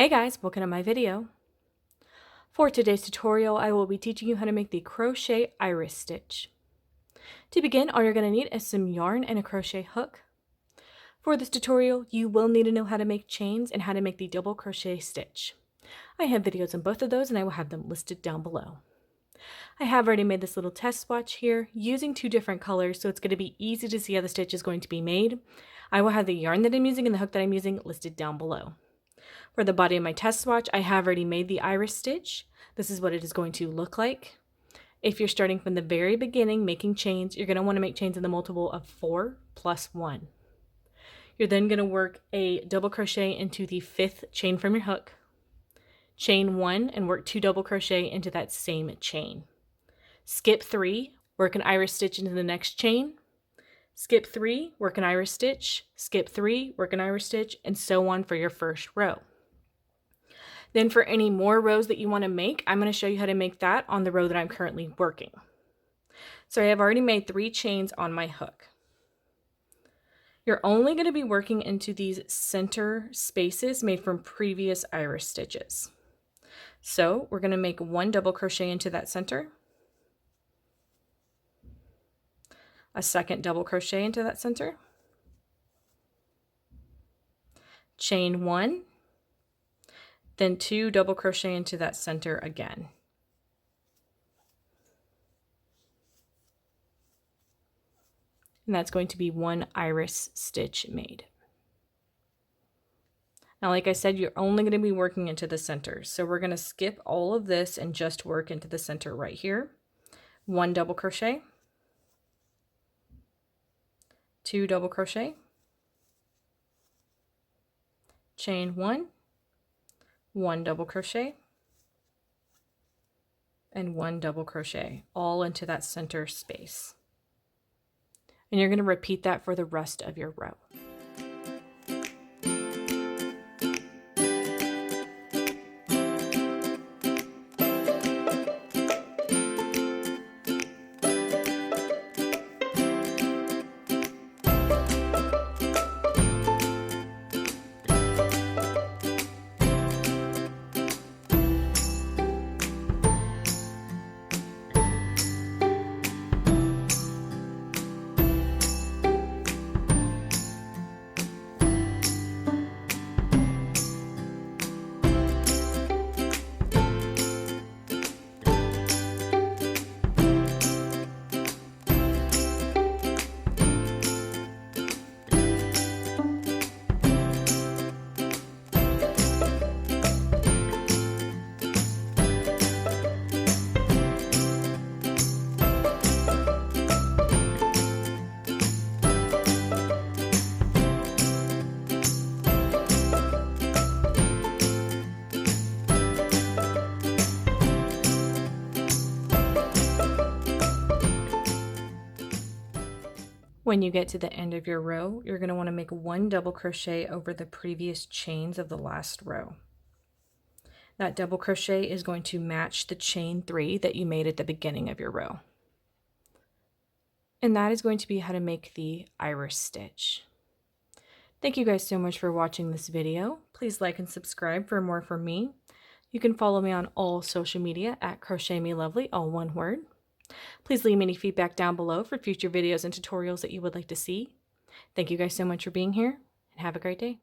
Hey guys, welcome to my video. For today's tutorial, I will be teaching you how to make the crochet iris stitch. To begin, all you're going to need is some yarn and a crochet hook. For this tutorial, you will need to know how to make chains and how to make the double crochet stitch. I have videos on both of those and I will have them listed down below. I have already made this little test swatch here using two different colors, so it's going to be easy to see how the stitch is going to be made. I will have the yarn that I'm using and the hook that I'm using listed down below. For the body of my test swatch, I have already made the iris stitch. This is what it is going to look like. If you're starting from the very beginning making chains, you're going to want to make chains in the multiple of 4 plus 1. You're then going to work a double crochet into the 5th chain from your hook, chain 1 and work 2 double crochet into that same chain. Skip 3, work an iris stitch into the next chain, skip 3, work an iris stitch, skip 3, work an iris stitch, and so on for your first row. Then for any more rows that you want to make, I'm going to show you how to make that on the row that I'm currently working. So I have already made 3 chains on my hook. You're only going to be working into these center spaces made from previous iris stitches. So we're going to make 1 double crochet into that center, a second double crochet into that center, chain 1, then 2 double crochet into that center again. And that's going to be 1 iris stitch made. Now, like I said, you're only going to be working into the center. So we're going to skip all of this and just work into the center right here. 1 double crochet, 2 double crochet, chain 1, 1 double crochet, and 1 double crochet, all into that center space. And you're going to repeat that for the rest of your row. When you get to the end of your row, you're going to want to make 1 double crochet over the previous chains of the last row. That double crochet is going to match the chain 3 that you made at the beginning of your row. And that is going to be how to make the iris stitch. Thank you guys so much for watching this video. Please like and subscribe for more from me. You can follow me on all social media at crochetmelovely, all one word. Please leave me any feedback down below for future videos and tutorials that you would like to see. Thank you guys so much for being here, and have a great day.